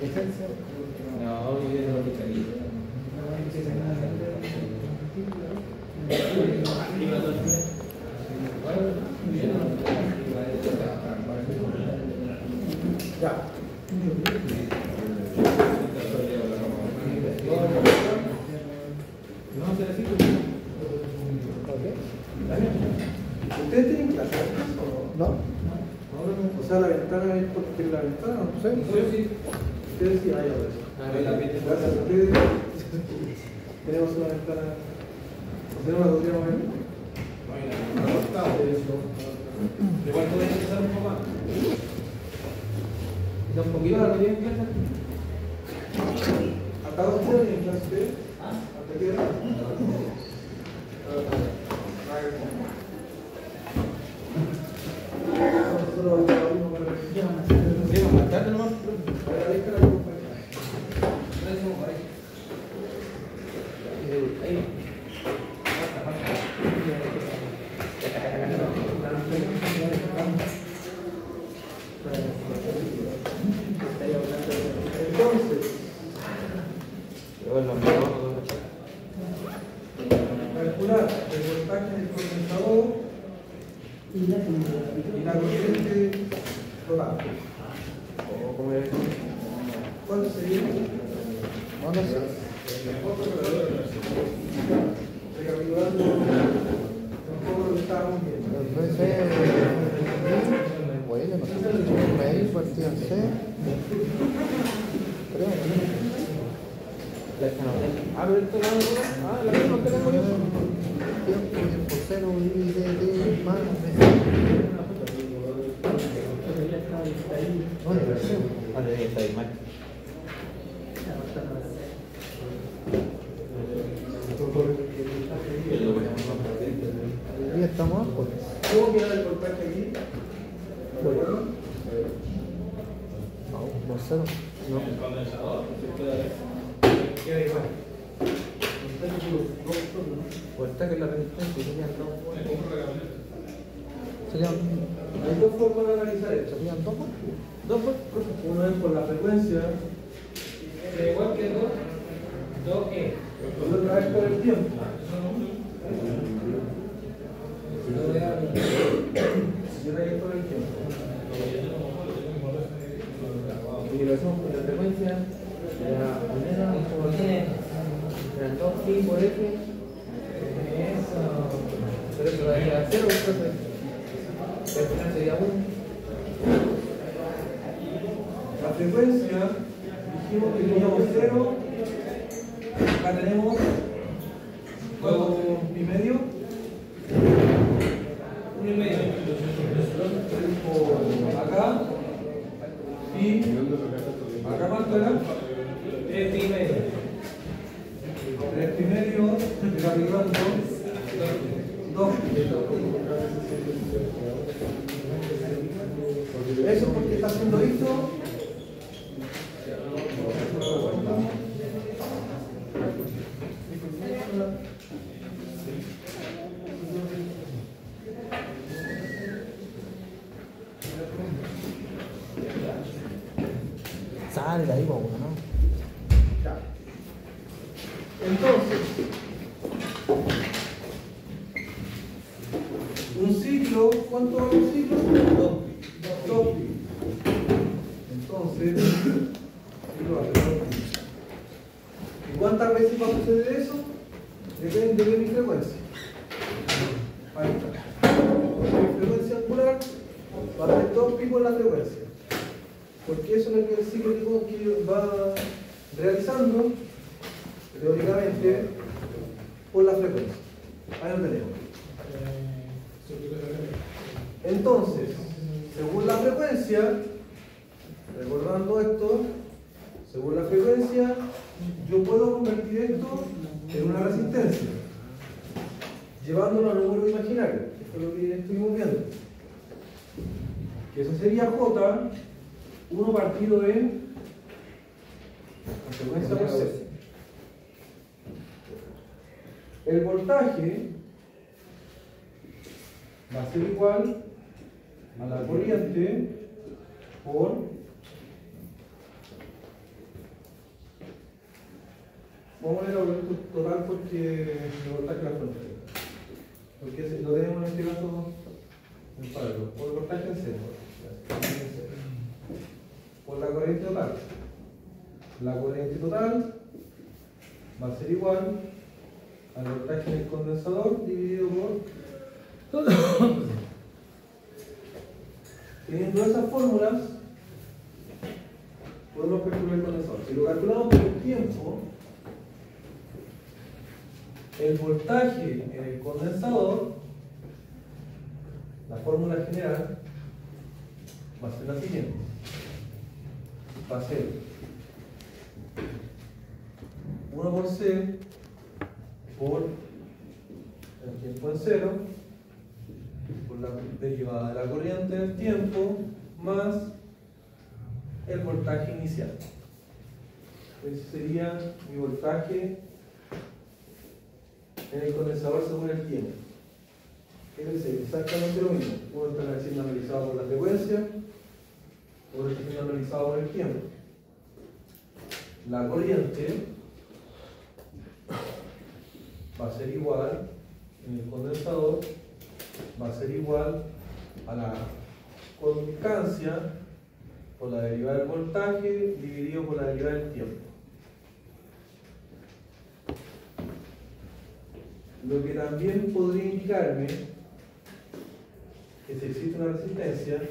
licencia. No, yo no lo quitaría. Ya. ¿Ustedes tienen clases o no? No. O sea, la ventana es porque la ventana, no sé. Sí. Ustedes sí, hay ahora. Gracias a ustedes. Tenemos una ventana. ¿O no la podríamos ver? Igual podría empezar un poco más. ¿Un poquito la podría empezar? ¿Hasta dónde tienen clase ustedes? ¿Hasta qué hora? Llega más tarde nomás. Entonces, calcular el voltaje del condensador y la corriente total. ¿Cuánto sería? No sé. Recapitulando un poco lo que estábamos viendo. El BC, bueno, no sé, medio partido en C. Creo. Pero esto no, la misma que tengo yo. Por 0 y de más. Bueno, Vale, está ahí mal. ahí estamos, pues. ¿Cómo queda el voltaje aquí? ¿De acuerdo? No, por 0. No. El condensador, Queda igual. Voltaje es la resistencia, serían Hay dos formas de analizar esto. ¿Serían 2 más? Dos formas. Una es por la frecuencia igual que 2E. y otra vez por el tiempo. Y otra vez por el tiempo. Y lo hacemos con la frecuencia de la primera como tiene eran 2pi por f. Eso. Pero eso daría 0, entonces al final sería 1. La frecuencia, dijimos que teníamos 0, acá tenemos ¿cuánto? ¿Pi medio? 1,5. Acá, pi, acá cuánto era? 3 pi medio. 3 pi medio, recapitulando, 2 pi. Eso porque está haciendo esto. Sale de ahí, pues, ¿no? Ya. Entonces, un ciclo, ¿cuánto vale un ciclo? 2 pi. Entonces, ciclo vale 2 pi. ¿Y cuántas veces va a suceder eso? Depende de mi frecuencia. Ahí está. Porque mi frecuencia angular va a ser 2 pi por la frecuencia. Porque eso es el ciclo que va realizando teóricamente por la frecuencia. Ahí lo tenemos. Entonces, según la frecuencia, recordando esto, según la frecuencia, yo puedo convertir esto en una resistencia, llevándolo a números imaginarios. Esto es lo que estuvimos viendo. Que eso sería J, 1 partido en la frecuencia por C. El voltaje va a ser igual a la corriente por Vamos a ver el aumento total porque el voltaje de la fuente. Porque lo tenemos en este caso en paralelo. Por el voltaje en cero. Por la corriente total. La corriente total va a ser igual al voltaje en el condensador dividido por. Teniendo esas fórmulas, podemos calcular el condensador. Si lo calculamos por el tiempo, el voltaje en el condensador, la fórmula general, va a ser la siguiente. Va a ser 1 por C por el tiempo en cero, por la derivada de la corriente del tiempo, más el voltaje inicial. Ese sería mi voltaje en el condensador según el tiempo. Es decir, exactamente lo mismo. Uno está siendo analizado por la frecuencia, otro está siendo analizado por el tiempo. La corriente va a ser igual en el condensador, va a ser igual a la constancia por la derivada del voltaje dividido por la derivada del tiempo. Lo que también podría indicarme que si existe una resistencia,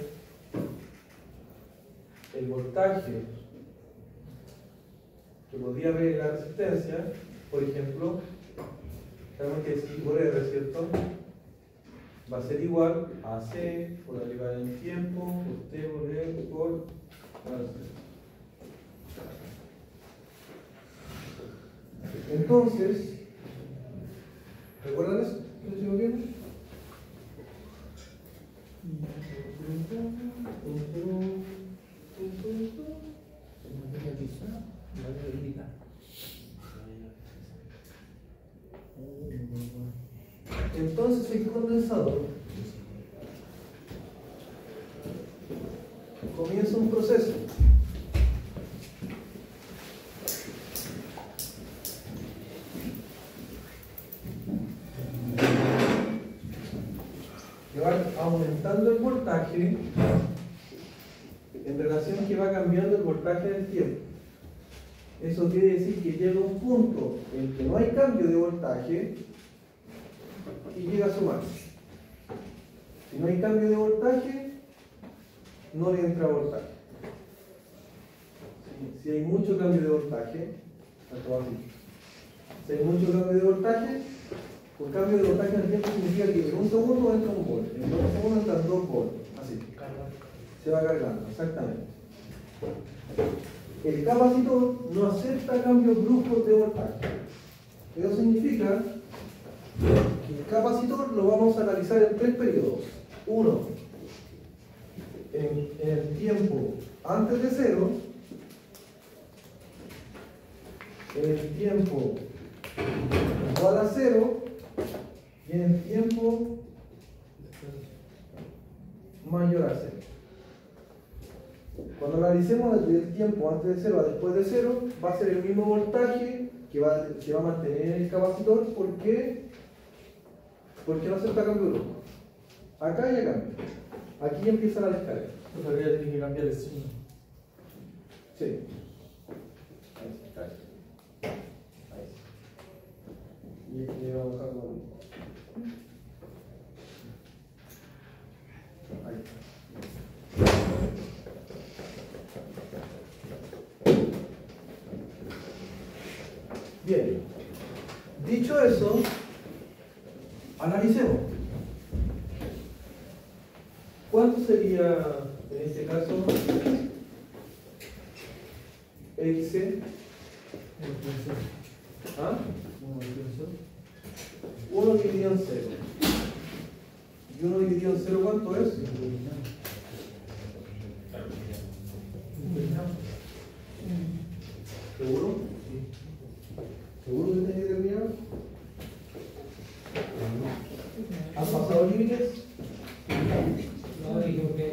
el voltaje que podría haber en la resistencia, por ejemplo, tenemos que decir por R, ¿cierto? Va a ser igual a C por la derivada del tiempo, por T por R por R. Entonces, ¿recuerdan eso? ¿Lo hicimos bien? Entonces el condensador comienza un proceso que va aumentando el voltaje en relación que va cambiando el voltaje del tiempo. Eso quiere decir que llega un punto en que no hay cambio de voltaje y llega a sumar. Si no hay cambio de voltaje, no le entra voltaje. Si hay mucho cambio de voltaje, esto así. Si hay mucho cambio de voltaje, por cambio de voltaje en el tiempo significa que en un segundo entra un volt, en 2 segundos entran 2 volts, así. Se va cargando, exactamente. El capacitor no acepta cambios bruscos de voltaje. Eso significa que el capacitor lo vamos a analizar en 3 periodos. Uno, en el tiempo antes de cero, en el tiempo igual a cero y en el tiempo mayor a cero. Cuando analicemos desde el tiempo antes de cero a después de cero, va a ser el mismo voltaje que va a mantener el capacitor. ¿Por qué? Porque no acepta cambio brusco. Acá ya cambia. Aquí empieza la descarga. Todavía tiene que cambiar el signo. Sí. Ahí. Y aquí le vamos a bajar con. Ahí. Bien. Dicho eso, analicemos. ¿Cuánto sería en este caso X? ¿Ah? 1 dividido en 0. ¿Y 1 dividido en 0 cuánto es? ¿Seguro? ¿Seguro que tenés determinado? ¿Han pasado límites? No, digo que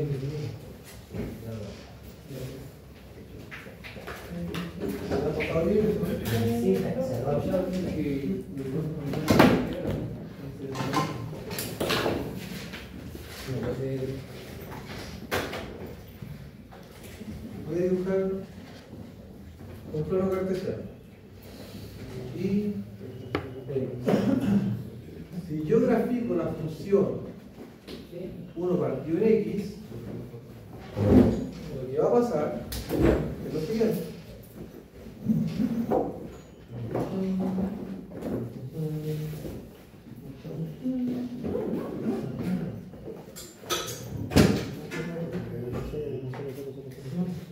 ¿Han pasado límites? sí, está cerrado. Voy a dibujar un plano cartesiano. Y si yo grafico la función 1 partido en x, lo que va a pasar es lo siguiente.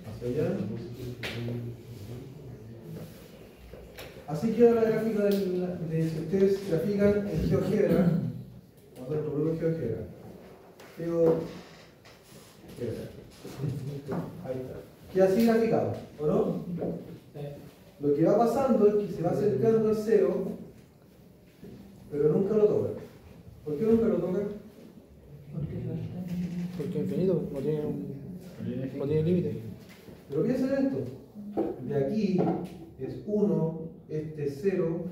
Hacia allá. Así queda la gráfica de si ustedes grafican en GeoGebra. Vamos a ver el problema en GeoGebra. Ahí está. Queda así graficado, ¿o no? Lo que va pasando es que se va acercando al cero, pero nunca lo toca. ¿Por qué nunca lo toca? Porque es infinito, no tiene límite. Pero piensa en esto. De aquí es 1, este es 0,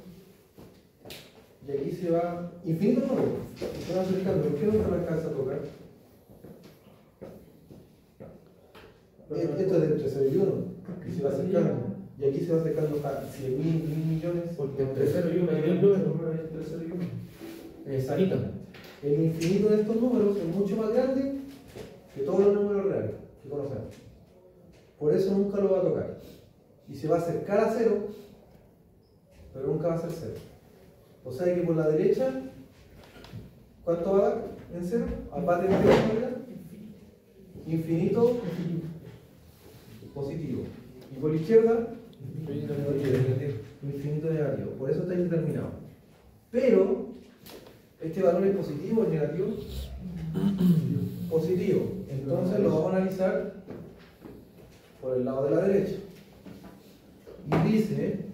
y aquí se va infinito número. Se va acercando. ¿Por qué nunca lo alcanza a tocar? Esto es de entre 0 y 1, y se va acercando. Y aquí se va acercando hasta 100.000, 1.000 millones. Porque entre 0 y 1 hay un número. Entre 0 y 1. Exactamente. El infinito de estos números es mucho más grande que todos los números reales que conocemos. Por eso nunca lo va a tocar. Y se va a acercar a 0, pero nunca va a ser 0. O sea que por la derecha, ¿cuánto va a dar en 0? Va a tener infinito positivo. Y por la izquierda, infinito negativo. Por eso está indeterminado. Pero, ¿este valor es positivo o es negativo? Positivo. Entonces lo vamos a analizar por el lado de la derecha. Y dice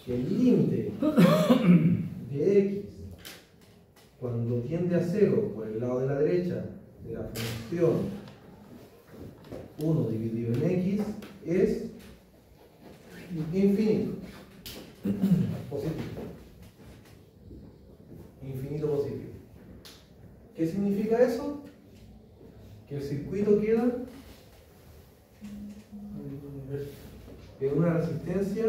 que el límite de x cuando tiende a 0 por el lado de la derecha de la función 1 dividido en x es infinito. Positivo. Infinito positivo. ¿Qué significa eso? Que el circuito queda en una resistencia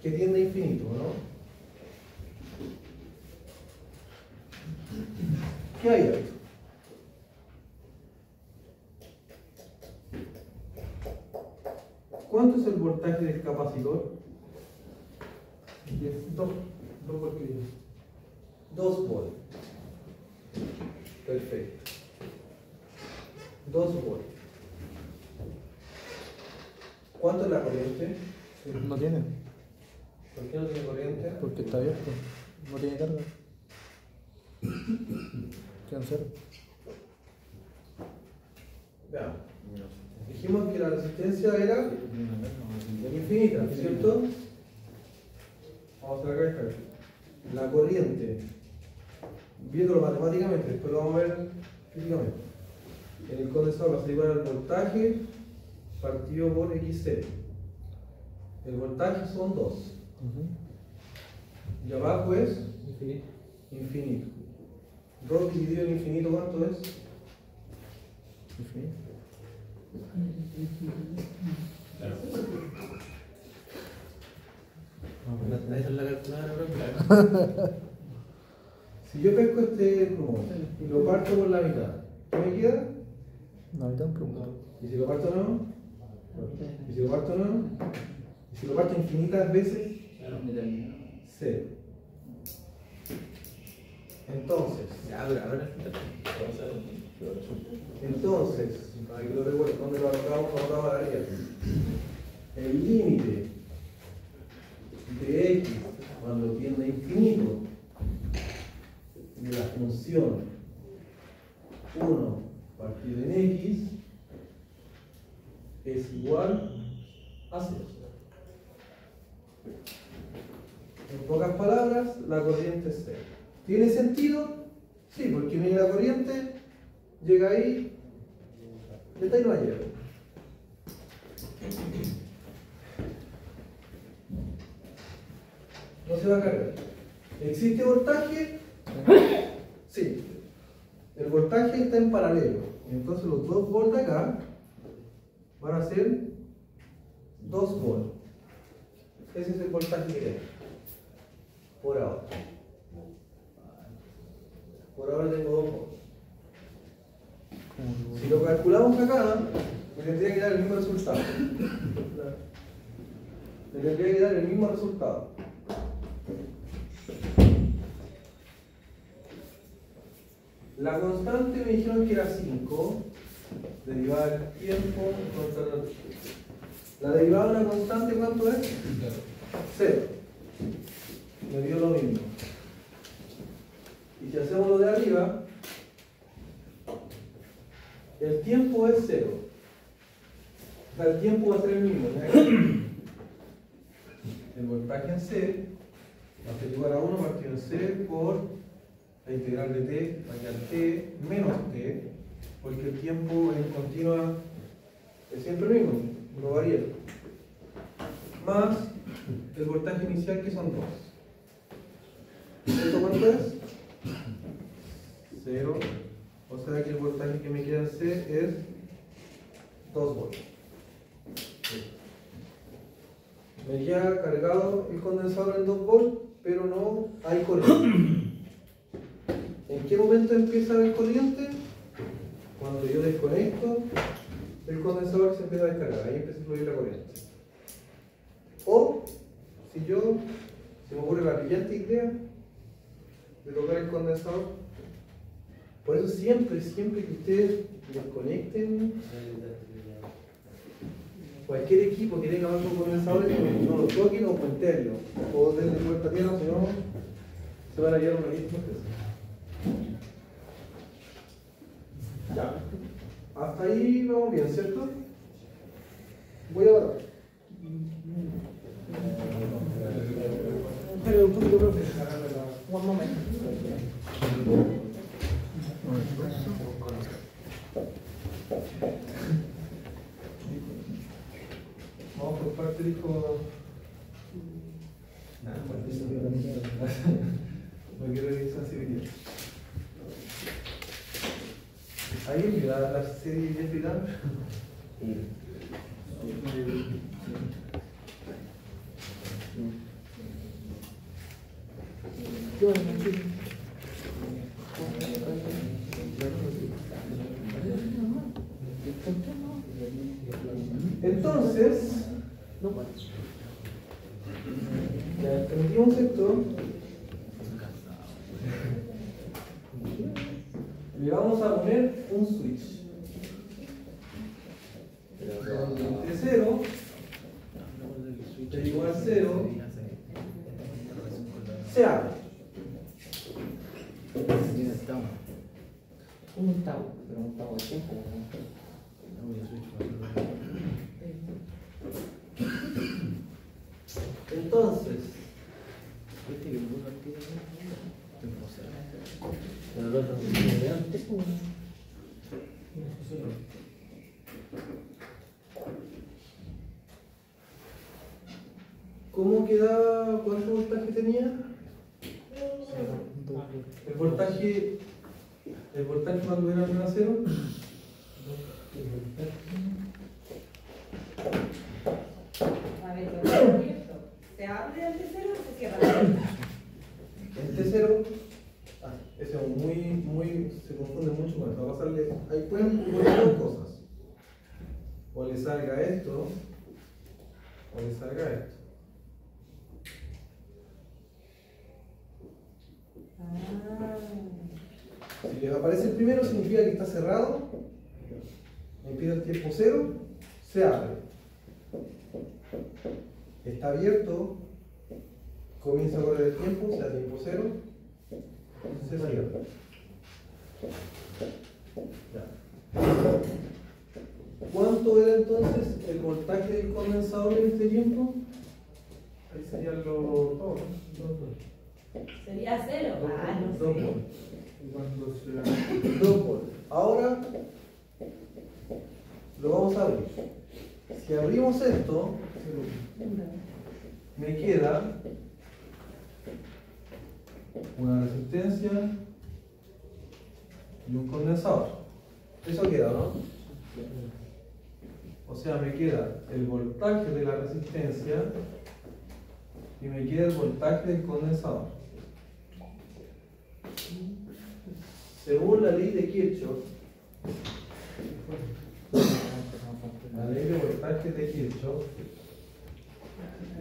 que tiende a infinito, ¿no? ¿Qué hay ahí? ¿Cuánto es el voltaje del capacitor? 2 voltios. 2 volts. Perfecto. 2 volts. ¿Cuánto es la corriente? No tiene, ¿Por qué no tiene corriente? porque está abierto. No tiene carga. Quedan cero. Veamos. Dijimos que la resistencia era infinita, ¿cierto? Vamos a sacar esta. La corriente, viéndolo matemáticamente, después lo vamos a ver físicamente. En el condensador va a ser igual al voltaje partido por XC. El voltaje son 2. Y abajo es infinito. 2 dividido en infinito, ¿cuánto es? Infinito. Esa es la calculadora. Si yo pesco este plumo y lo parto por la mitad, ¿qué me queda? La mitad un plumón. ¿Y si lo parto no? ¿Y si lo parto no? ¿Y si lo parto infinitas veces? 0. Entonces, para que lo recuerden, ¿dónde lo anotamos la tarea? El límite de x cuando tiende a infinito de la función 1 partido en x es igual a 0. En pocas palabras, la corriente es 0. ¿Tiene sentido? Sí, porque mira, la corriente llega ahí, esta ahí no llega. No se va a cargar. ¿Existe voltaje? Sí. el voltaje está en paralelo. Entonces los 2 volts de acá van a ser 2 volts. Ese es el voltaje que hay. Por ahora. Por ahora tengo 2 volts. Si lo calculamos acá, me tendría que dar el mismo resultado. Me tendría que dar el mismo resultado. La constante me dijeron que era 5, derivada del tiempo, constante. La derivada de una constante, ¿cuánto es? 0. Me dio lo mismo. Y si hacemos lo de arriba, el tiempo es 0. O sea, el tiempo va a ser el mismo. El voltaje en C va a ser igual a 1 partido en C por la integral de t, aquí al t menos t, porque el tiempo en continua es siempre el mismo, no varía. Más el voltaje inicial, que son 2. ¿Esto cuánto es? 0. O sea que el voltaje que me queda en C es 2 volts. Me queda cargado el condensador en 2 volts, pero no hay corriente. ¿En qué momento empieza a haber corriente? Cuando yo desconecto el condensador, se empieza a descargar, ahí empieza a fluir la corriente. O si se me ocurre la brillante idea de tocar el condensador, por eso siempre que ustedes desconecten cualquier equipo que tenga otros condensadores, no lo toquen o puentenlo, o denle vuelta a tierra, si no se van a llevar una lista. Ya. Hasta ahí vamos bien, ¿cierto? Voy a parar. Pero un poquito, profe. Un momento. Vamos por parte, dijo. No quiero decir sensibilidad. ¿Alguien vio la serie de Jeffrey Dahmer? Entonces, ya metimos esto. Le vamos a poner un switch. Entre 0 es igual a 0, se abre. Un tau, pero un tau de tiempo. Entonces, ¿cómo queda? ¿Cuánto voltaje tenía? El voltaje cuando era menos 0. A ver, lo que abierto. ¿Se abre el T0 o se cierra? El T0, ese es muy, se confunde mucho con esto. Va a pasarle, ahí pueden poner dos cosas. O le salga esto, o le salga esto. Si les aparece el primero, significa que está cerrado, empieza el tiempo 0, se abre. Está abierto, comienza a correr el tiempo, se da tiempo 0, se cierra. Ya. ¿Cuánto era entonces el voltaje del condensador en este tiempo? Ahí serían los 2 volts. Sería 0. Ah, no 2 sé. volts. 2 volts. Ahora lo vamos a abrir. Si abrimos esto, me queda una resistencia y un condensador. Eso queda, ¿no? O sea, me queda el voltaje de la resistencia y me queda el voltaje del condensador. Según la ley de Kirchhoff, la ley de voltaje de Kirchhoff,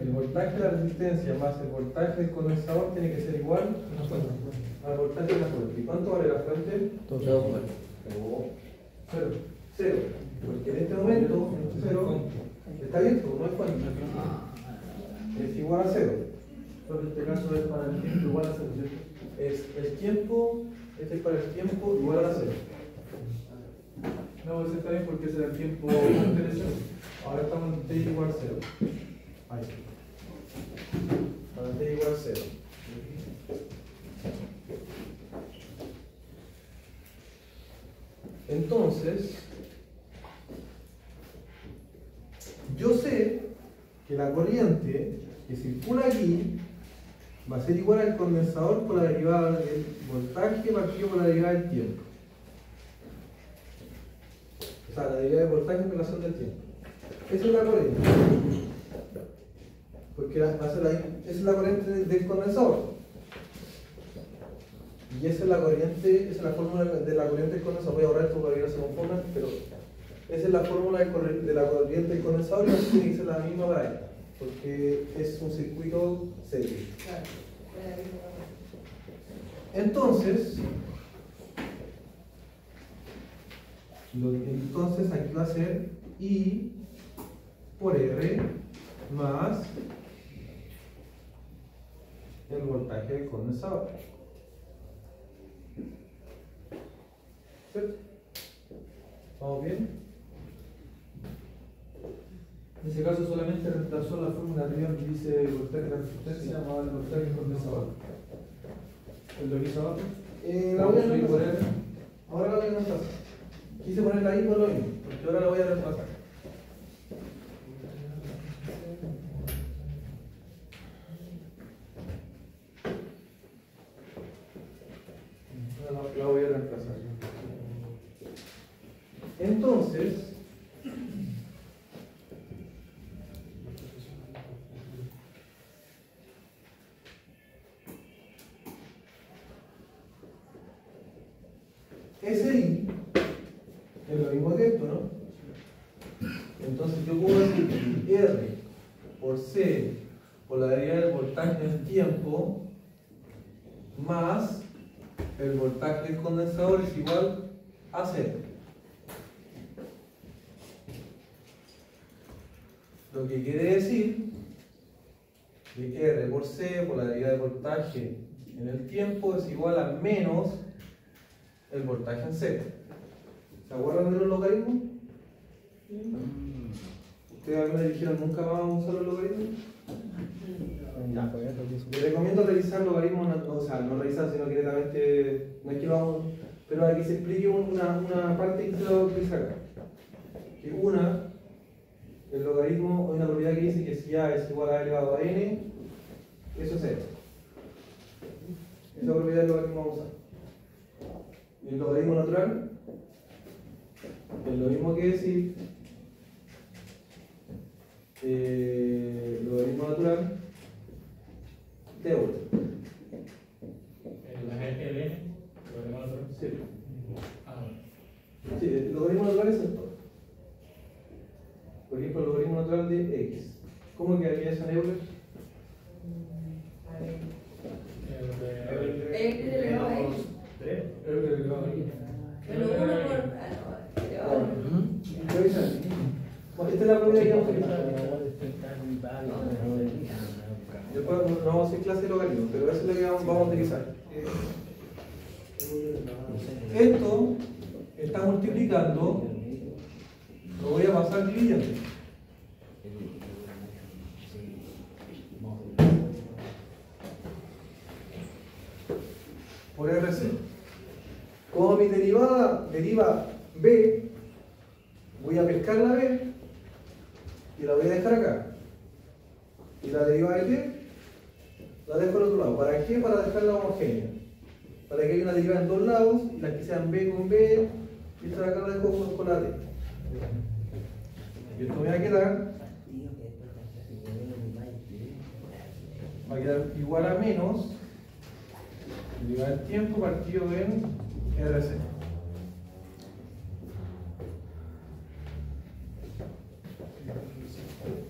el voltaje de la resistencia más el voltaje del condensador tiene que ser igual al voltaje de la fuente. ¿Y cuánto vale la fuente? Todo. Cero. Cero. Porque en este momento, cero está abierto, no es fuente. Es igual a cero. Pero en este caso es para el tiempo igual a 0, ¿cierto? Es el tiempo, este es para el tiempo igual a cero. No, ese está bien porque ese era el tiempo antes de 0. Ahora estamos en t igual a cero. Ahí. Para t igual a cero. Entonces, yo sé que la corriente que circula aquí va a ser igual al condensador por la derivada del voltaje partido por la derivada del tiempo. O sea, la derivada del voltaje en relación del tiempo. Esa es la corriente. Porque va a ser esa es la corriente del condensador. Y esa es la corriente, esa es la fórmula de la corriente del condensador. Voy a ahorrar esto para que no se confundan, pero esa es la fórmula de la corriente del condensador y así tiene que ser la misma para esta, porque es un circuito serio. Entonces aquí va a ser I por R más el voltaje del condensador. ¿Cierto? ¿Vamos bien? En ese caso solamente reemplazó la fórmula anterior que dice voltaje de resistencia más el voltaje del condensador. ¿Es lo que hizo abajo? La voy a reemplazar. Ahora la voy a reemplazar. Quise ponerla ahí por lo mismo, porque ahora la voy a reemplazar. La voy a reemplazar. Entonces, ese I es lo mismo que esto, ¿no? Entonces yo puedo decir que R por C por la derivada del voltaje del tiempo más el voltaje del condensador es igual a 0. Lo que quiere decir de que R por C por la derivada del voltaje en el tiempo es igual a menos el voltaje en C. ¿Se acuerdan de los logaritmos? ¿Ustedes alguna vez dijeron nunca más vamos a usar los logaritmos? Les recomiendo realizar logaritmos, o sea, no realizar, sino que directamente, no es que vamos, pero aquí se explique una parte que se va a utilizar acá. Que el logaritmo, hay una propiedad que dice que si A es igual a A elevado a N, eso es esto. Esa propiedad del logaritmo vamos a usar. Y el logaritmo natural es lo mismo que decir logaritmo natural de vuelta. ¿La LN? Sí. Ah, bueno. Sí, el logaritmo natural es esto. Por ejemplo, el logaritmo natural de X. ¿Cómo quedaría esa neura? X elevado a X. Pero 1 por elevado a X. Revisan. Bueno, esta es la propiedad que vamos a utilizar. Después no vamos a hacer clase de logaritmo, pero eso es lo que vamos a utilizar. Esto está multiplicando, lo voy a pasar dividiendo. Por RC. Como mi derivada deriva B, voy a pescar la B y la voy a dejar acá. Y la derivada de T la dejo al otro lado. ¿Para qué? Para dejarla homogénea. para que haya una derivada en dos lados y las que sean b con b y esta de acá la dejo con la d. Y esto me va a quedar igual a menos derivada del tiempo partido en RC.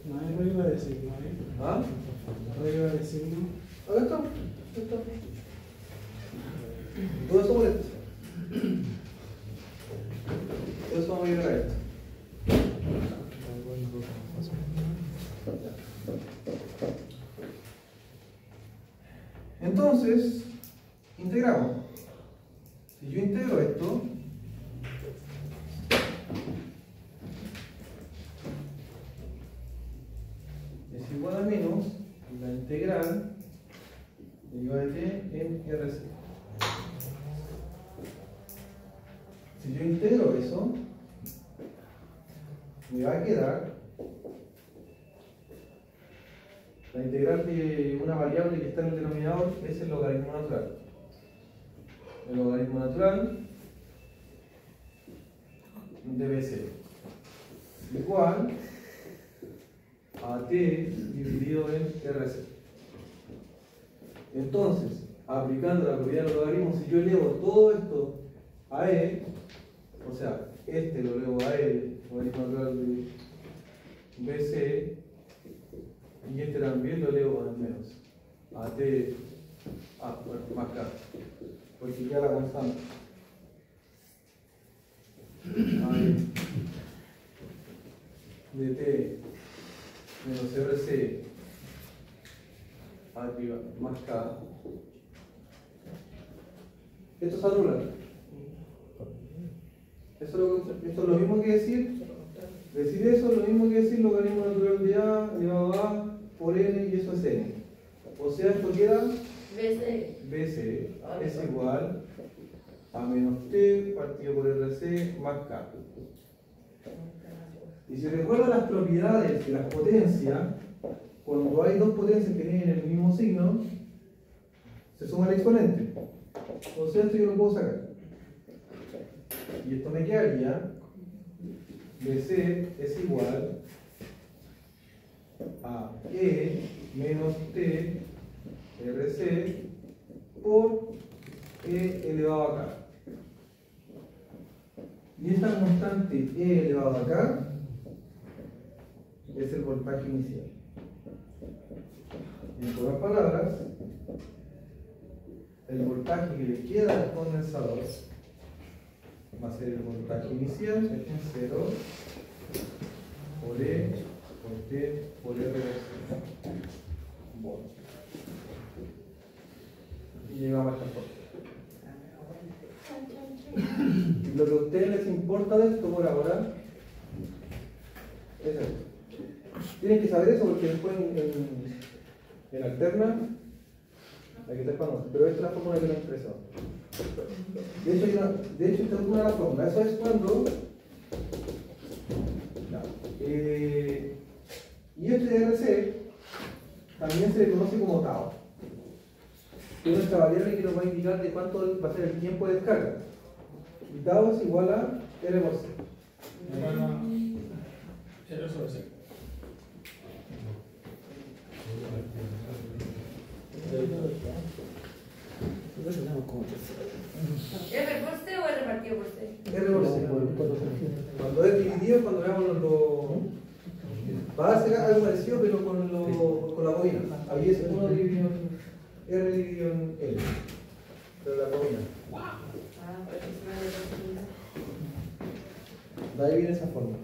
No hay regla de signo, ¿eh? ¿Ah? Regla de signo. Acá está. Todo eso por esto. Todo eso vamos a llegar a esto. Entonces, integramos. Si yo integro esto, es igual a menos la integral derivada de t en RC. Si yo integro eso, me va a quedar la integral de una variable que está en el denominador es el logaritmo natural. El logaritmo natural debe ser igual a t dividido en RC. Entonces, aplicando la propiedad del logaritmo, si yo elevo todo esto a e, o sea, este lo elevo a e, logaritmo natural de bc, y este también lo elevo a menos, a t, más k, porque queda la constante. De t menos RC arriba más k. Esto se anula. Esto es lo mismo que decir eso es lo mismo que decir logaritmo natural de a elevado a a por n y eso es n. O sea, esto queda bc es igual a menos t partido por rc más k. Y si recuerdan las propiedades de las potencias, cuando hay dos potencias que tienen el mismo signo, se suma el exponente. O sea, esto yo lo puedo sacar. Y esto me quedaría bc es igual a e menos t rc por e elevado a k. Y esta constante e elevado a k es el voltaje inicial. En otras palabras, el voltaje que le queda al condensador va a ser el voltaje inicial, este en 0, por E, por T, por R. Bueno. Y llegamos a esta forma. Lo que a ustedes les importa de esto por ahora es esto. Tienen que saber eso porque después en alterna hay que estar famoso, pero esta es la fórmula que lo he expresado. De hecho, esta es una de las fórmulas. Eso es cuando y este RC también se le conoce como tau, que es nuestra variable que nos va a indicar de cuánto va a ser el tiempo de descarga. Y tau es igual a R por C. R sobre C. ¿R por C o R partido por C? R por C. Cuando es dividido, cuando veamos va a ser algo parecido, pero con la bobina. Ahí es 1 dividido en R dividido en L. Pero la bobina. Por eso se me De ahí viene esa forma.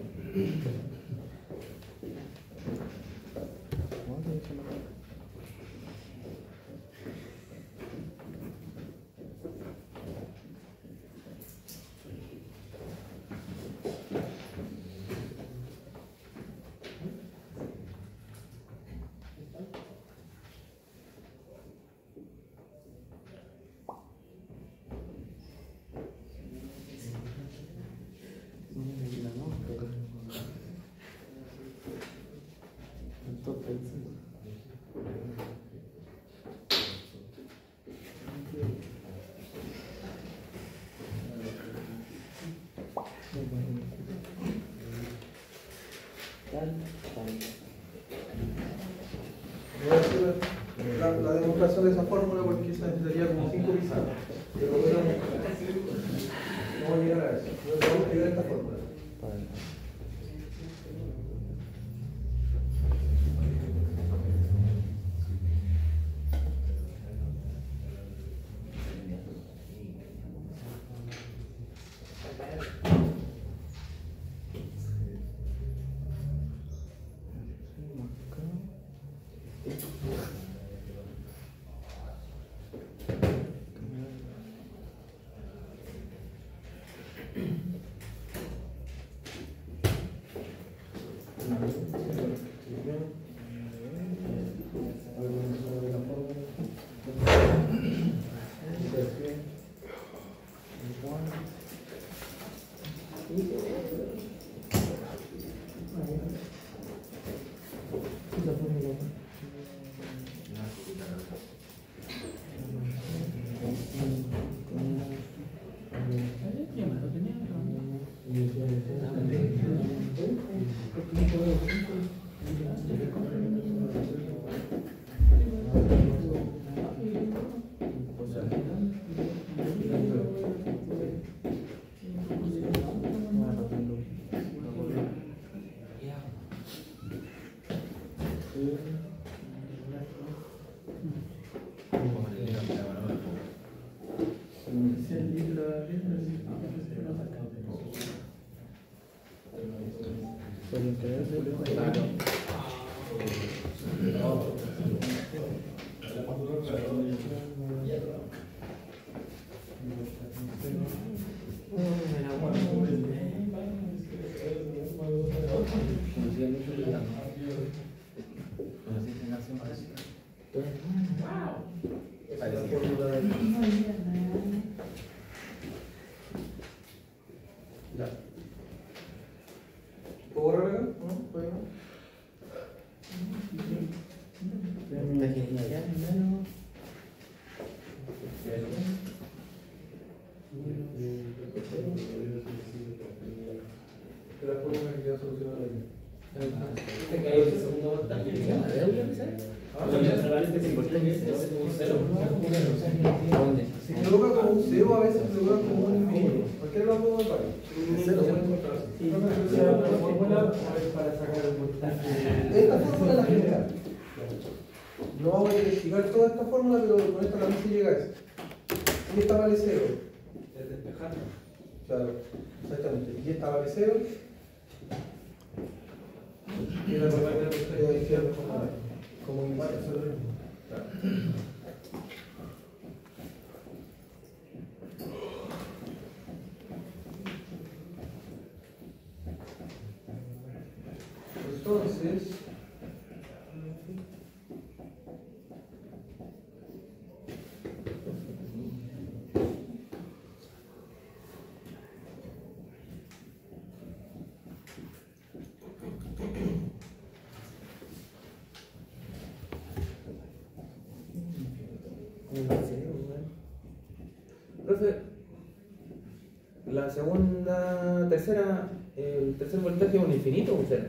Voy a hacer la demostración de esa fórmula porque esa necesitaría como 5 pizarras. Pero bueno, no voy a llegar a eso. Vamos a llegar a esta fórmula. ¿Puedo borrar acá? ¿No? ¿Puedo? La fórmula que queda solucionada ahí. Si coloca como un cero, a veces se coloca como un infinito. Cualquiera lo puedo ver. Cero se puede encontrar así. Para sacar el voltaje. Esta fórmula es la general. No vamos a investigar toda esta fórmula, pero con esta también se llega a eso. Y esta vale cero. Es despejar. Claro, exactamente. Y esta vale cero. Y la probabilidad de que como igual es lo mismo. Entonces, Profe, la tercera, el tercer voltaje es un infinito o un cero.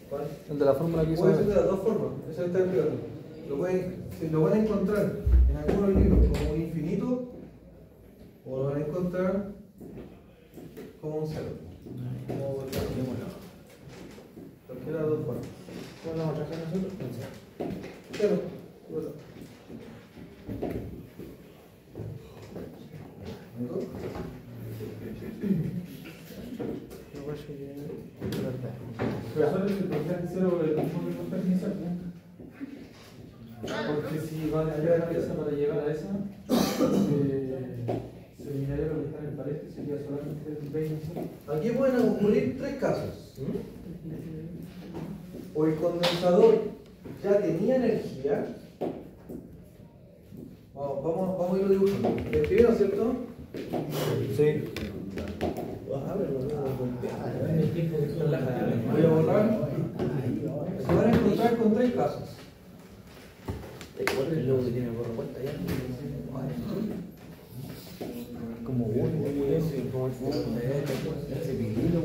¿cuál? El de la fórmula que hizo. Puede ser de las dos formas, eso está explicando. Lo van a encontrar en algunos libros como un infinito o lo van a encontrar como un cero. Como cualquiera de las dos formas. ¿Cuál vamos a trabajar nosotros? Un cero. Cero. Bueno. ¿No? Profesor, el voltaje cero es el mismo que el voltaje inicial, ¿no? Porque si van a llegar a esa para llegar a esa, se eliminaría lo que está en el pared, sería solamente el 20. Aquí pueden ocurrir tres casos. O el condensador ya tenía energía. Vamos a irlo dibujando. ¿Lo escribieron, cierto? Sí. Voy a borrar. Se van a encontrar con tres casos. El logo que tiene borra puesta ya. Como uno, como ese pililo.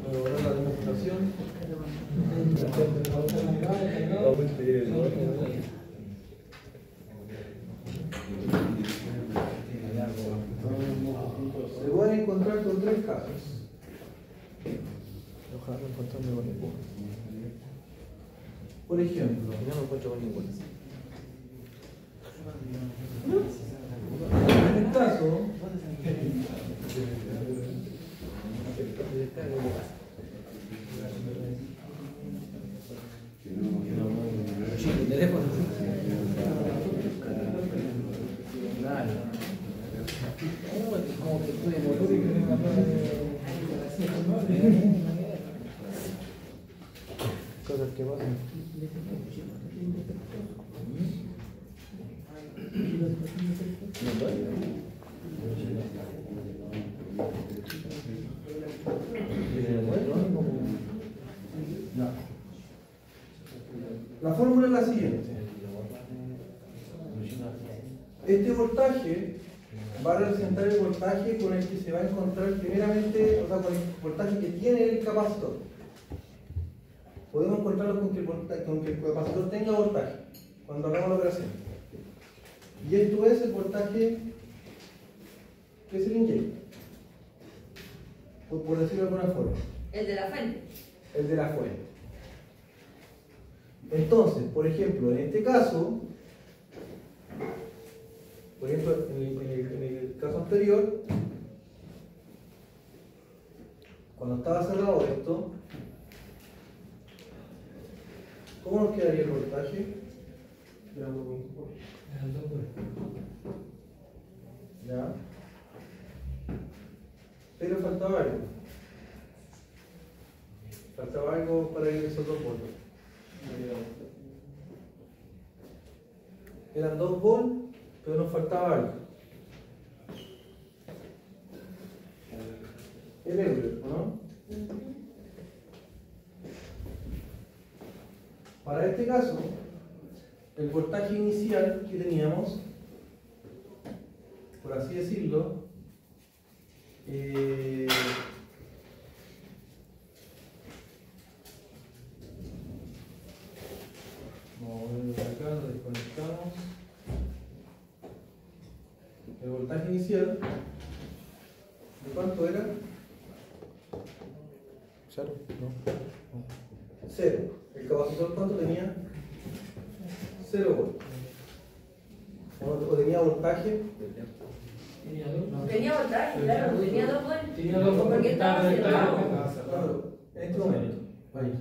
Voy a borrar la demostración. Se pueden encontrar con tres casos. Ojalá no encontrarme con ninguno. Por ejemplo, No me encuentro con ninguno. en este caso, Chico, teléfono. Como que puede Cosas que pasan. la fórmula es la siguiente. Este voltaje va a representar el voltaje con el que se va a encontrar primeramente, o sea, con el voltaje que tiene el capacitor. Podemos encontrarlo con que el capacitor tenga voltaje cuando hagamos la operación. Y esto es el voltaje que se le inyecta, por decirlo de alguna forma. El de la fuente. El de la fuente. Entonces, por ejemplo, en este caso, por ejemplo, en el caso anterior, cuando estaba cerrado esto, ¿cómo nos quedaría el voltaje? ¿Ya? Pero faltaba algo. Faltaba algo para ir a esos 2 volts. Eran 2 volts, pero nos faltaba algo. El Euler, ¿no? Para este caso, el voltaje inicial que teníamos, por así decirlo, vamos a ver acá, lo desconectamos. El voltaje inicial, ¿de cuánto era? ¿Cero? No. 0. ¿El capacitor cuánto tenía? 0 volts. ¿O tenía voltaje? Tenía voltaje, claro, tenía 2 volts. Tenía 2 volts. Porque estaba cerrado. Claro, en este momento. Ahí.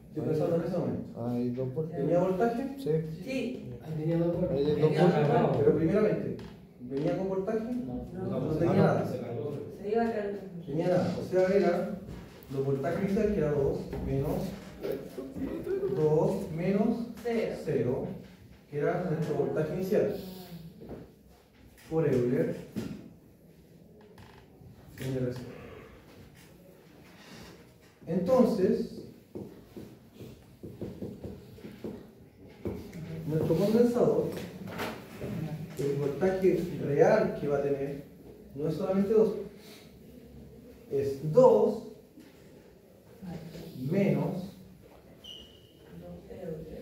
Estoy pensando en ese momento. Hay 2 volts. ¿Tenía voltaje? Sí. Sí. Tenía 2 volts. Hay 2 Tenía volts. 2 volts. Pero primeramente, ¿venía con voltaje? No tenía nada. Se iba a caer. Tenía nada. O sea, era los voltajes iniciales que era 2 menos 0. 0, que era nuestro voltaje inicial. Por Euler en el resto. Entonces, nuestro condensador, el voltaje real que va a tener, no es solamente 2, es 2 menos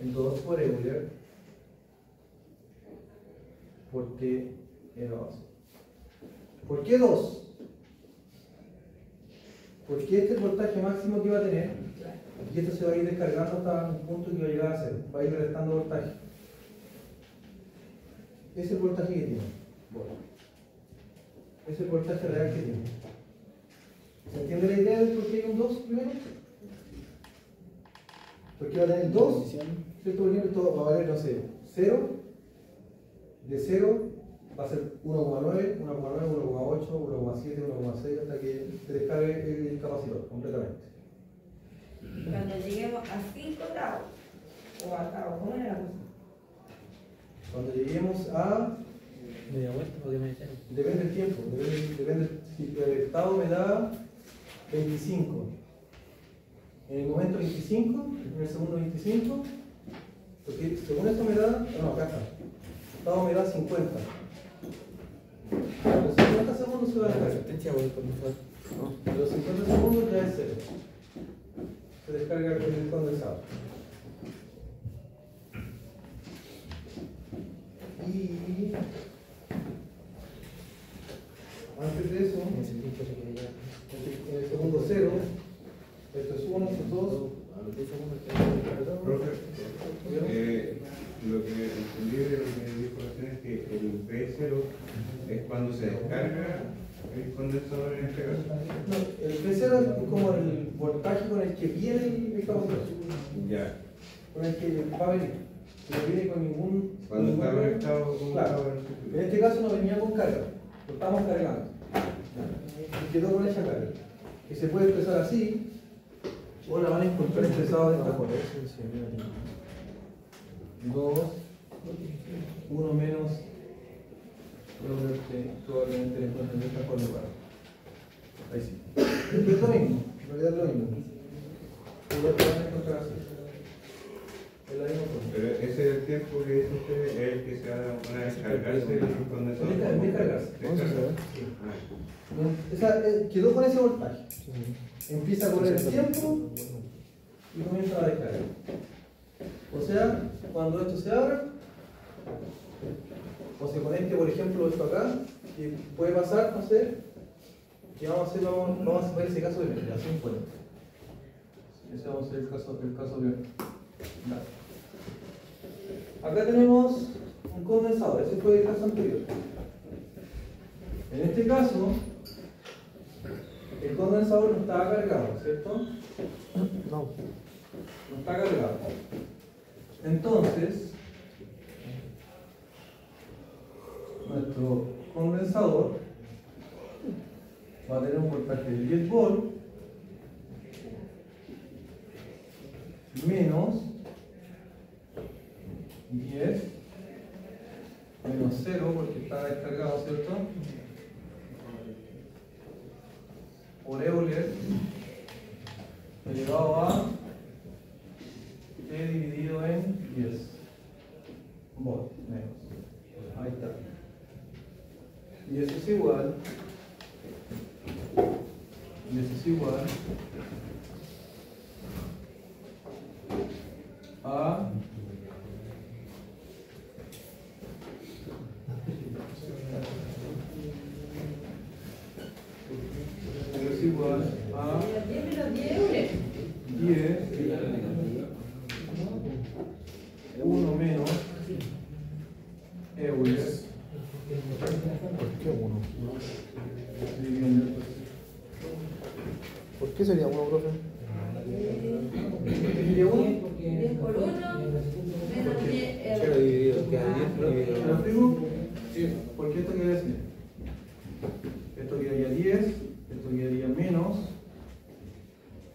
2 por Euler por T elevado a 0. ¿Por qué 2? Porque este es el voltaje máximo que va a tener y esto se va a ir descargando hasta un punto que va a llegar a 0, va a ir restando voltaje. Ese es el voltaje que tiene. Ese es el voltaje real que tiene. ¿Se entiende la idea de por qué hay un 2 primero? Porque va a tener 2, ¿cierto? Por ejemplo, esto va a valer, no sé, 0, de 0 va a ser 1,9, 1,9, 1,8, 1,7, 1,6 hasta que se descargue el capacitor completamente. Cuando lleguemos a 5 grados, o a cabo, ¿cómo era la cosa? Cuando lleguemos a... ¿Media vuelta o qué me decían? Depende del tiempo, depende si el estado me da 25. En el momento 25, en el segundo 25, porque según esto me da, no, acá está, el estado me da 50. A los 50 segundos se va a La descargar. resistencia por el condensador. A los 50 segundos ya es cero. Se descarga el condensador. Y antes de eso, en el segundo cero, esto es 1, esto es 2. A los 10 segundos que hay que cargar. Profe, lo que entendí de lo que dijo recién es que el P0 es cuando se descarga el condensador en este caso. No, el P0 es como el voltaje con el que viene el cabo, Ya. con el que va a venir. Si no viene con ningún. Cuando está ningún- conectado con Claro. En este caso no venía con carga, lo estamos cargando. Y quedó con esa carga. Que se puede expresar así, o la van a encontrar expresada de esta forma. 2, 1 menos, probablemente le encuentren de esta forma igual. Ahí sí. Es lo mismo, en realidad es lo mismo. Pero lo van a encontrar así. Es la misma forma. Pero ese es el tiempo que dice usted, es el que se va a descargarse el condensador. Descargarse. Vamos a saber. Quedó con ese voltaje. Empieza a correr el tiempo y comienza a descargar. O sea, cuando esto se abra, o se conecte, por ejemplo, esto acá, que puede pasar, no sé, que vamos a hacer ese caso de ventilación fuera. Ese vamos a hacer el caso de acá tenemos un condensador, ese fue el caso anterior. En este caso, el condensador no estaba cargado, ¿cierto? No. No está cargado. Entonces, nuestro condensador va a tener un voltaje de 10 volts menos 10 menos 0 porque está descargado, ¿cierto? Por Euler elevado a T dividido en 10 volts menos. Ahí está. Y eso es igual. Y eso es igual a es igual a 10 menos 10 euros. 10 1 menos euros ¿Por qué uno? dividiendo. ¿Por qué sería uno, profe? ¿Divide 1? 10 por 1 menos 10 0 euros. dividido, queda 10 ¿Te lo dividido. explico? Porque esto quiere decir, esto quedaría 10, esto quedaría menos,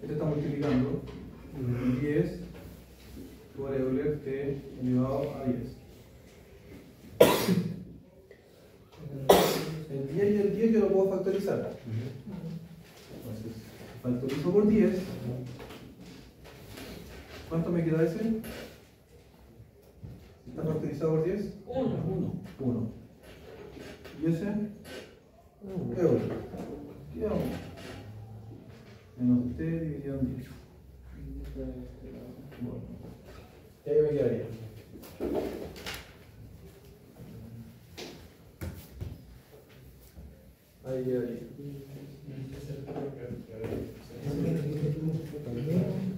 esto está multiplicando, 10 por Euler T elevado a 10. El 10 y el 10 yo lo puedo factorizar. Entonces, factorizo por 10. ¿Cuánto me queda ese? ¿Está factorizado por 10? 1. ¿Y ese? Euler. ¿Qué hago? Menos T dividido en 10. Bueno. Y ahí me quedaría. Ahí quedaría.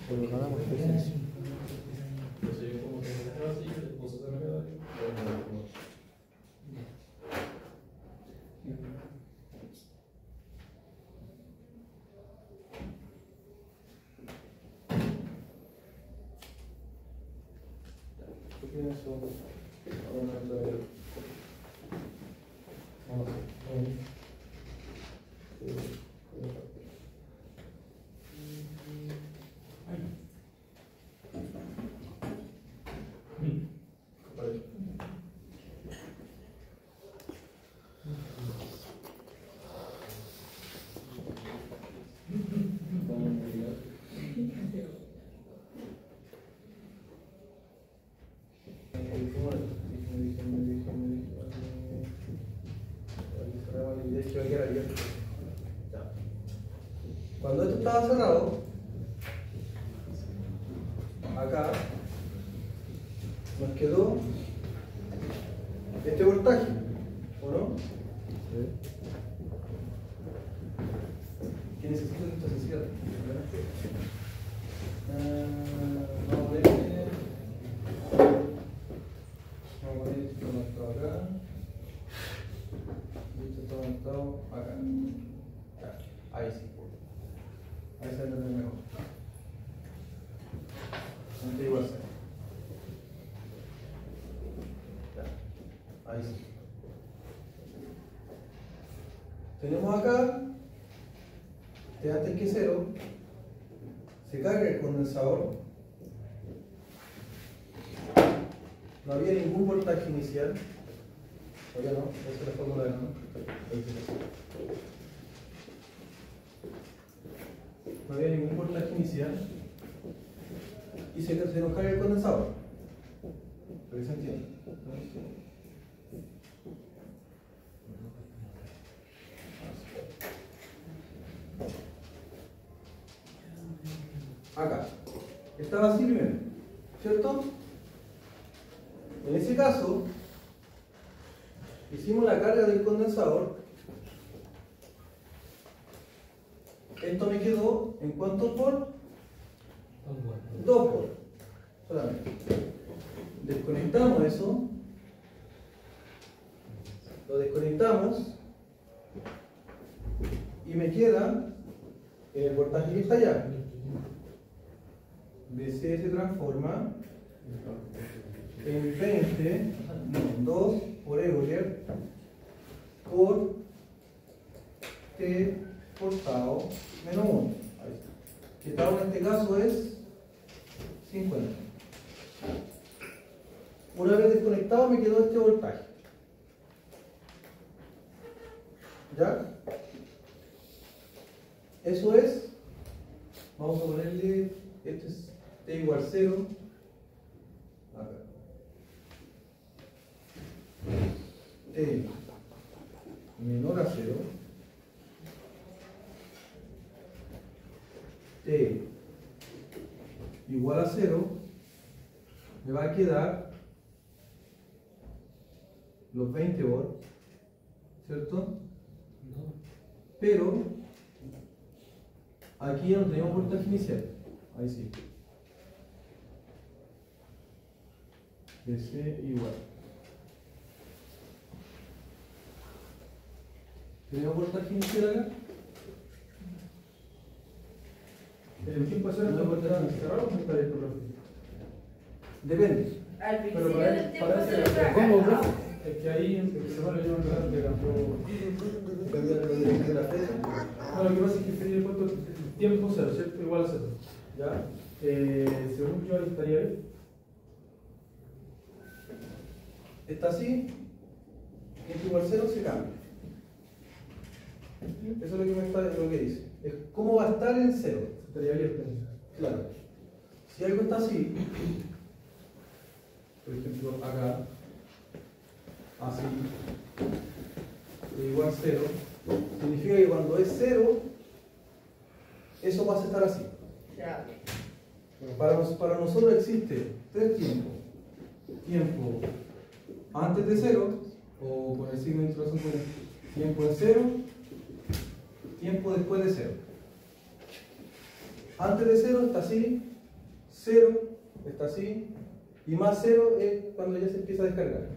Pero ganamos eficiencia. ¿Qué piensas? Vamos a ver. idea es que va a quedar abierto. Ya. Cuando esto estaba cerrado, acá nos quedó este voltaje, ¿o no? ¿Qué necesita que esto se cierre? Vamos a poner esto conectado acá. Y esto está conectado acá. Ya, ahí sí. Ahí se entiende mejor. Antes igual se. Ya, ahí sí. Tenemos acá, que antes que cero, se carga el condensador. No había ningún voltaje inicial. Todavía no, esa es la fórmula de no. No había ningún voltaje inicial. Y se nos carga el condensador. ¿Pero se entiende? Acá. Estaba así primero, ¿cierto? En ese caso, hicimos la carga del condensador. Esto me quedó en ¿cuántos volt? 2 volt. Solamente. Desconectamos eso. Lo desconectamos. Y me queda el voltaje que está allá. DC se transforma en 20, 2 por Euler por T por tau menos 1. Ahí está. Que tau en este caso es 50. Una vez desconectado me quedó este voltaje. ¿Ya? Eso es, vamos a ponerle, esto es T igual 0. Acá. T menor a 0. T igual a 0. Me va a quedar los 20 volts, ¿cierto? Pero aquí ya no tenemos voltaje inicial. Ahí sí. DC igual. ¿Tenemos voltaje inicial acá? ¿El tiempo cero está cerrado o está abierto? Depende. Al Pero principio para- del tiempo para se ese- lo ¿cómo, saca. profe? Es que ahí el que se va le llevan a de campo. Depende de la fecha. Bueno, lo que pasa es que Felipe puesto el tiempo cero, ¿cierto? Igual a cero. ¿Ya? Según yo ahí estaría ahí. Está así. T igual 0 se cambia. Eso es lo que, lo que dice. Es cómo va a estar en 0. Estaría abierto. Claro. Si algo está así, por ejemplo, acá, así, igual 0, significa que cuando es 0, eso pasa a estar así. Ya. Para nosotros existe 3 tiempos. Tiempo antes de 0, o con el signo de interrogación pone tiempo de 0, tiempo después de 0. Antes de 0 está así, 0 está así, y más 0 es cuando ya se empieza a descargar.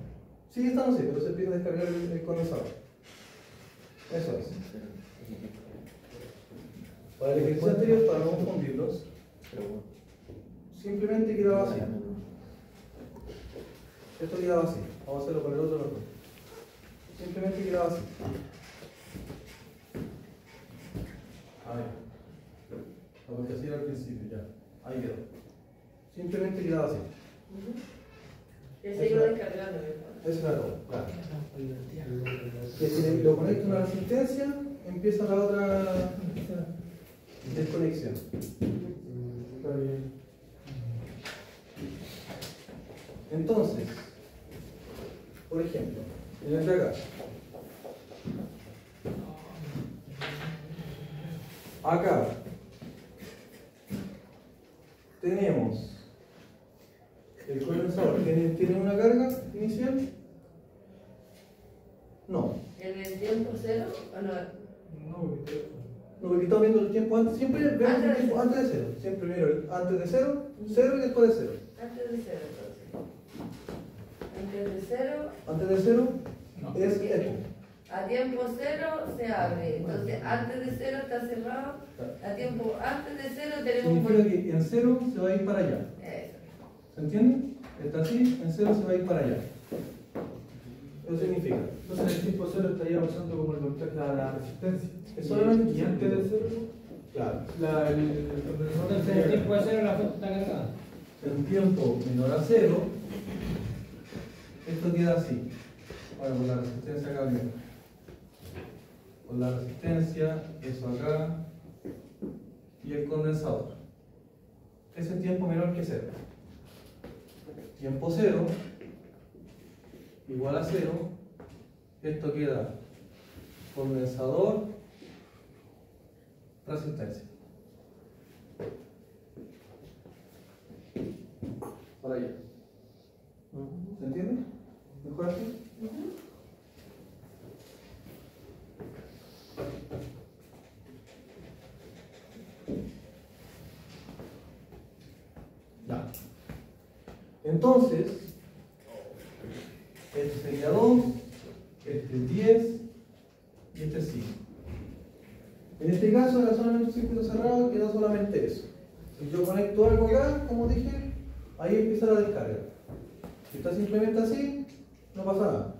Sigue estando así, pero se empieza a descargar el condensador. Eso es. Para el ejercicio anterior, para no confundirlos, simplemente quedaba así. Esto quedaba así. Vamos a hacerlo con el otro mejor. Simplemente quedaba así. A ver. Porque así era al principio, ya. Ahí quedó. Simplemente quedaba así. Ya se iba descargando. ¿verdad? Eso era todo, claro. Que si lo conecto a una resistencia, empieza la otra desconexión. Está bien. Entonces, por ejemplo, en el de acá, Acá tenemos el condensador. ¿Tiene una carga inicial? No. ¿En el tiempo cero o no? No, porque No, porque estamos viendo el tiempo antes. Siempre vemos Antes el de tiempo cero. antes de cero. Siempre primero antes de cero, cero y después de cero. Antes de cero, entonces. Antes de cero, Antes de cero No. es esto. a tiempo cero se abre. Entonces, antes de cero está cerrado. A tiempo antes de cero tenemos un Significa que en cero se va a ir para allá. Eso. ¿Se entiende? Está así, en cero se va a ir para allá. Eso significa. entonces en el tiempo cero estaría usando como el voltaje la resistencia. Es solamente y antes de cero, Claro. el condensador Entonces el tiempo de cero la fuente está cargada. En tiempo menor a cero, esto queda así. Ahora con la resistencia acá bien. Con la resistencia, eso acá, y el condensador. Ese es tiempo menor que cero. Tiempo cero, igual a cero, esto queda condensador, resistencia. Para allá. ¿Se entiende? ¿Mejor así? Ya. Entonces, este sería 2, este es 10 y este es 5. En este caso era solamente un circuito cerrado, queda solamente eso. Si yo conecto algo acá, como dije, ahí empieza la descarga. Si está simplemente así, no pasa nada.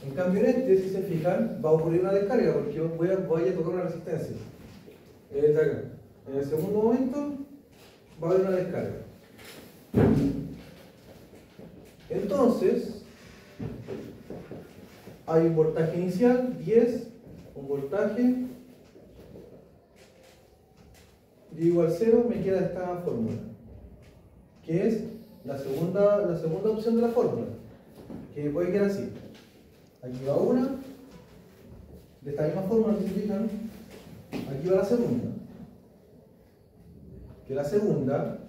En cambio en este, si se fijan, va a ocurrir una descarga porque voy a tocar una resistencia. En este acá. En el segundo momento va a haber una descarga. Entonces, hay un voltaje inicial, 10, un voltaje, y igual a 0, me queda esta fórmula, que es la segunda opción de la fórmula, que puede quedar así. Aquí va una, de esta misma fórmula que se fijan, aquí va la segunda, que la segunda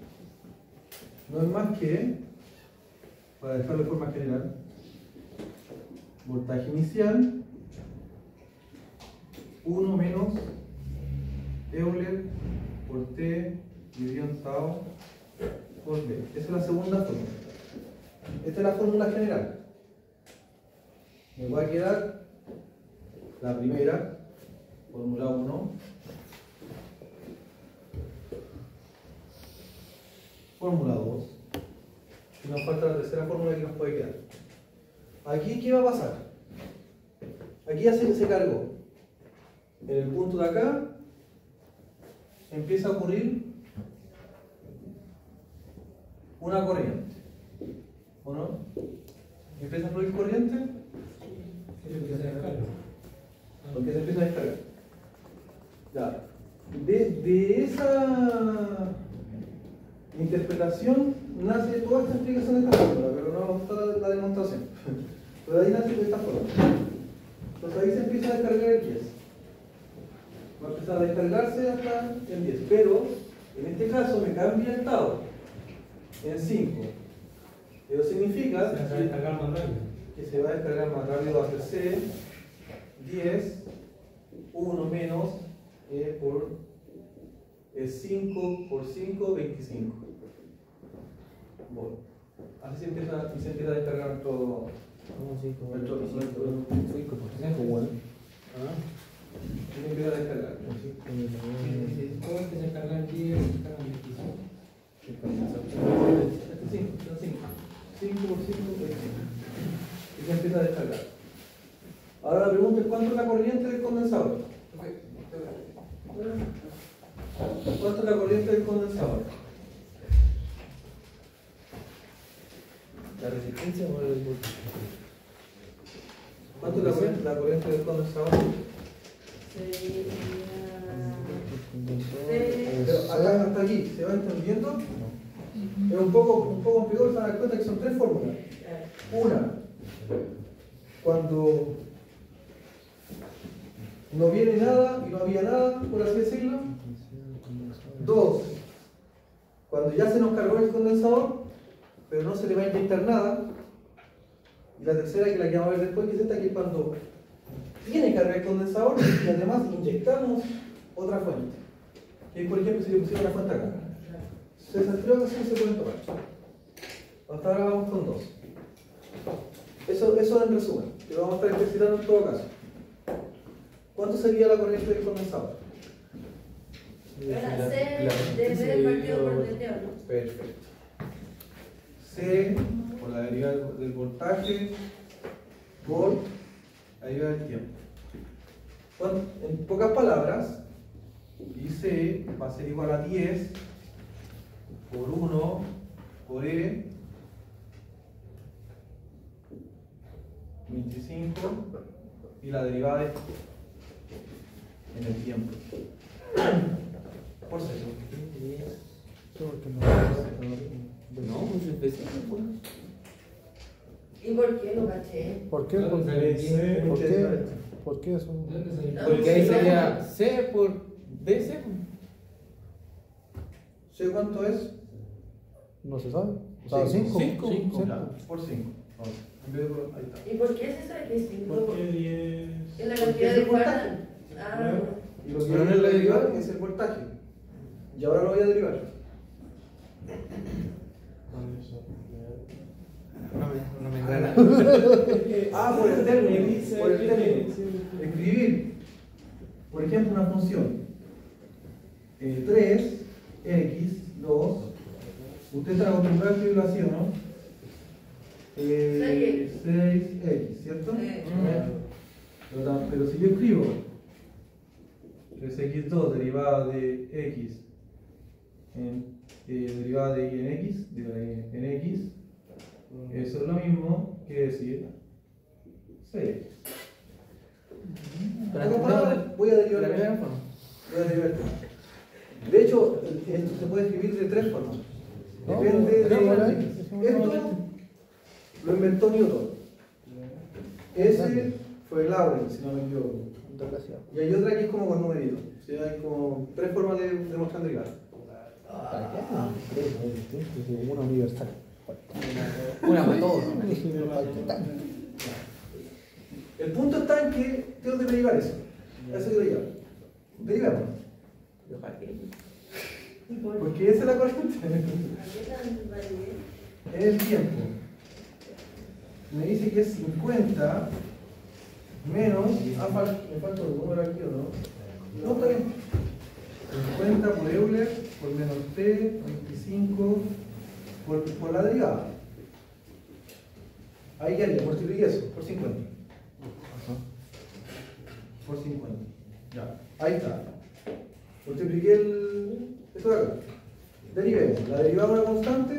no es más que, para dejarlo de forma general, voltaje inicial 1 menos Euler por T dividido en tau por B. Esa es la segunda fórmula. Esta es la fórmula general. Me va a quedar la primera, fórmula 1, fórmula 2, y nos falta la tercera fórmula que nos puede quedar. Aquí, ¿qué va a pasar? Aquí ya se cargó. En el punto de acá empieza a ocurrir una corriente. ¿O no? ¿Empieza a fluir corriente? Porque se descarga. Porque se empieza a descargar. Ya. De esa interpretación nace toda esta explicación de esta fórmula, pero no vamos a mostrar la demostración. Pero de ahí nace de esta forma. Entonces ahí se empieza a descargar el 10. Va a empezar a descargarse hasta el 10. Pero en este caso me cambia el tau en 5. Eso significa Se va a descargar más rápido. que se va a descargar más rápido, va a ser C 10 1 menos por 5 por 5, 25. Bueno, así se empieza a descargar todo. ¿Cómo 5? Nuestro- 5%, bueno. Se empieza a descargar. Después que se carga el 10, se carga el 25. Este 5, son 5. 5 por 5, 25. Y se empieza a descargar. Ahora la pregunta es: ¿cuánto es la corriente del condensador? ¿Cuánto es la corriente del condensador? ¿La resistencia o el voltaje? ¿Cuánto es la corriente del condensador? Pero acá, hasta aquí, ¿se va entendiendo? Es un poco complicado, se dan cuenta que son tres fórmulas. Una, cuando no viene nada y no había nada, por así decirlo, 2, cuando ya se nos cargó el condensador, pero no se le va a inyectar nada. Y la tercera, que la que vamos a ver después, que es esta, que es cuando tiene carga el condensador y además inyectamos otra fuente. Que por ejemplo, si le pusiera una fuente acá. Esas tres ocasiones se pueden tomar. Hasta ahora vamos con 2. Eso en resumen, que lo vamos a estar ejercitando en todo caso. ¿Cuánto sería la corriente del condensador? Ahora, C debe partido por DT, ¿no? Perfecto. C por la derivada del voltaje por la derivada del tiempo. Bueno, en pocas palabras, IC va a ser igual a 10 por 1 por E 25 y la derivada es en el tiempo por segundo. No, muchas veces. ¿Y por qué no caché? ¿Por qué? No, ¿Por qué? no, ¿Por qué? ¿Por qué eso? ¿Dónde salió? Porque ahí sería C por DC. ¿Sé cuánto es? No se sabe. O sea, Cinco. 5. Cinco. Ya, por 5. En vez de por, ahí está. ¿Y por qué se sabe que es 5? ¿Por qué 10? ¿Es la Porque cantidad es de el voltaje. cuadra? Ah, Y lo que Pero no voy es la a derivar derivada. es el voltaje. Y ahora lo voy a derivar. No me gana. Ah, por el término. Por el término. Escribir, por ejemplo, una función 3, x, 2. Usted está acostumbrado a escribirlo así, ¿o no? 6x, ¿cierto? Pero si yo escribo 3x2 derivada de x derivada de y en x, en x, eso es lo mismo que decir 6x. Voy a derivar esto. De hecho, esto se puede escribir de tres formas. Depende de esto, lo inventó Newton. Ese fue Lawrence, si no me equivoco. Y hay otra que es como con numerito. O sea, hay como tres formas de demostrar derivada. Una universal. Una para todos. El punto está en que tengo que derivar eso. Eso quiero llevar. Derivamos. Porque esa es la corriente. En el tiempo. Me dice que es 50 menos. Me falta un número aquí, ¿o no? No, está bien. 50 por Euler, por menos T, 25 por la derivada. Ahí ya le multipliqué eso, por 50. Por 50. Ya, ahí está. Multipliqué esto de acá. Derivemos. La derivada de una constante.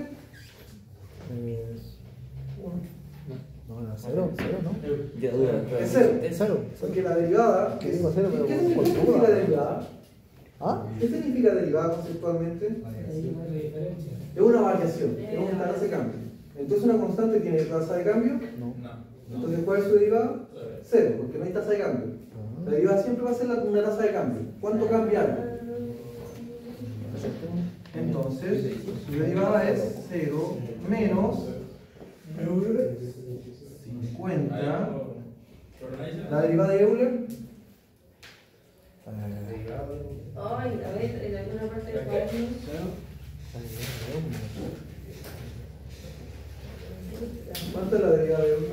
No, 0, ¿no? Ya dura. Es cero. Es 0. Porque la derivada. Que digo cero, pero ¿Qué por significa duda. derivada? ¿Ah? ¿Qué significa derivada conceptualmente? La diferencia. Es una variación, es una tasa de cambio. Entonces una constante tiene tasa de cambio. No. Entonces, ¿cuál es su derivada? 0, porque no hay tasa de cambio. La derivada siempre va a ser una tasa de cambio. ¿Cuánto cambia algo? Entonces, su derivada es 0 menos 50. La derivada de Euler. ay, a ver, en alguna parte del cuaderno. ¿Cuánto es la derivada de Euler?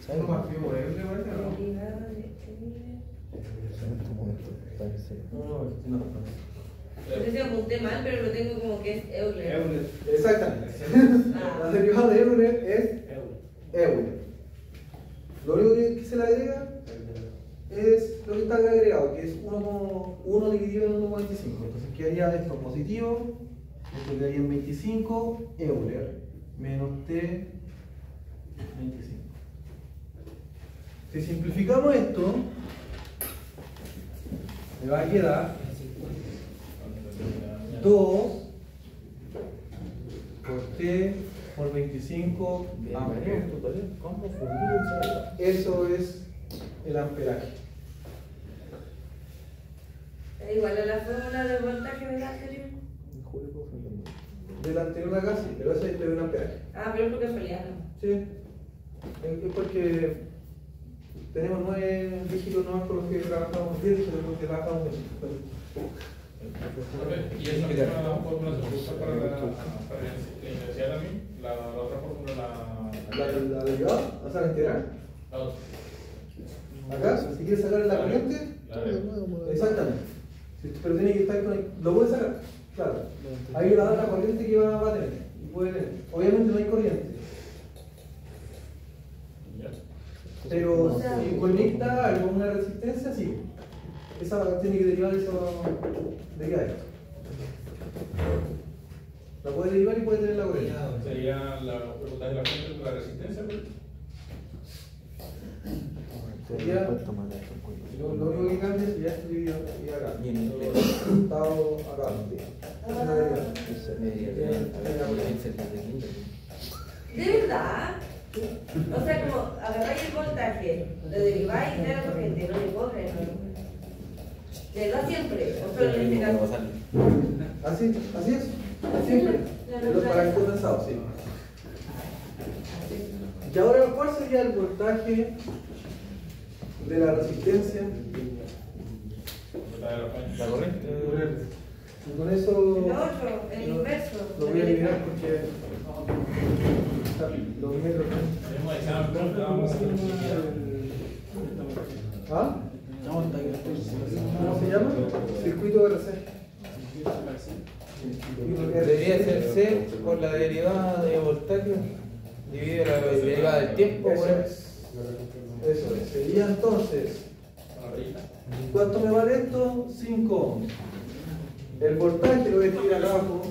¿Cómo más que por Euler, parece, o no? Derivada de En este momento está en 0. No. Entonces apunté mal, pero lo tengo como que es Euler. Exactamente. La derivada de Euler es Euler. Lo único que se le agrega es lo que está agregado, que es 1 dividido en 1,25. Entonces quedaría esto positivo, esto quedaría en 25 Euler menos T 25. Si simplificamos esto, me va a quedar 2 por T por 25 amperes. Eso es el amperaje. Es igual a la fórmula del voltaje de la anterior. Julio, profe. De la anterior acá sí, pero esa es de una peaje. Ah, pero es porque es feriado. Sí. Es porque tenemos 9 dígitos nomás con los que trabajamos, 10 dígitos con los que trabajamos. ¿Y esa misma fórmula se usa para la universidad también? La otra fórmula, La derivada, la sala integral. la otra. Acá, si quieres sacar la corriente, exactamente. Pero tiene que estar con. Lo puedes sacar, claro. Ahí le da la corriente que va a tener. Y puede tener. Obviamente no hay corriente. Pero si conecta algo a una resistencia, sí. Esa tiene que derivar eso de qué hay. La puede derivar y puede tener la corriente. Sería la pregunta de la fuente de la resistencia, ¿pues? Sería, lo único que cambia es ya este dividido y acá. Los resultados acá. Esa es la derivada. ¿De verdad? O sea, como agarráis el voltaje, lo deriváis y te da la corriente, no le corre. ¿Le da siempre? ¿O solo en este caso? Así es. Siempre. Para el condensado, sí. Y ahora, ¿cuál sería el voltaje de la resistencia? La corriente. Y con eso Lo otro, el inverso. lo voy a eliminar porque los metros. Tenemos examen, estábamos ¿Ah? ¿Cómo se llama? Circuito RC. Debería ser C por la derivada de voltaje. Divide la derivada del tiempo por Eso es. Eso es. Sería entonces, ¿cuánto me vale esto? 5 ohms. El voltaje lo voy a escribir acá abajo.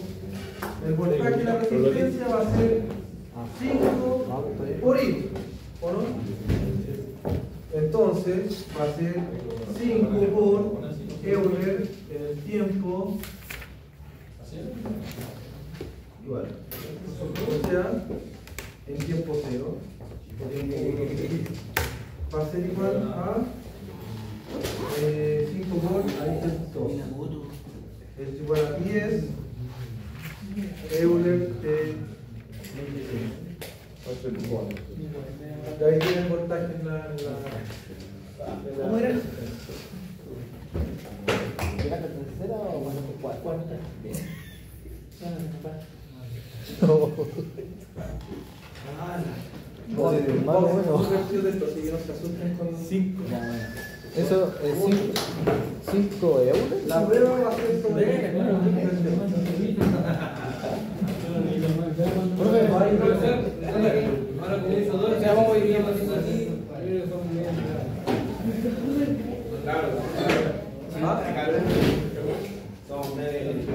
El voltaje y la resistencia va a ser 5 por I, ¿o no? Entonces va a ser 5 por Euler en el tiempo igual. O sea, en tiempo cero va a ser igual a 5 por ahí es 2. Es igual a 10 Euler de 25. De ahí tiene el voltaje en la ¿cómo era? ¿Era la tercera o bueno, cuarta? Vamos a ver de esto, así que no se asusten con 5. Eso es 5 euros. La prueba va a ser sobre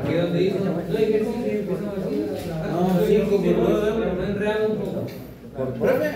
¿Qué dónde dice? No, hay que decir que empezamos así. No, 5 por 9 euros, no enredamos un poco. Profe,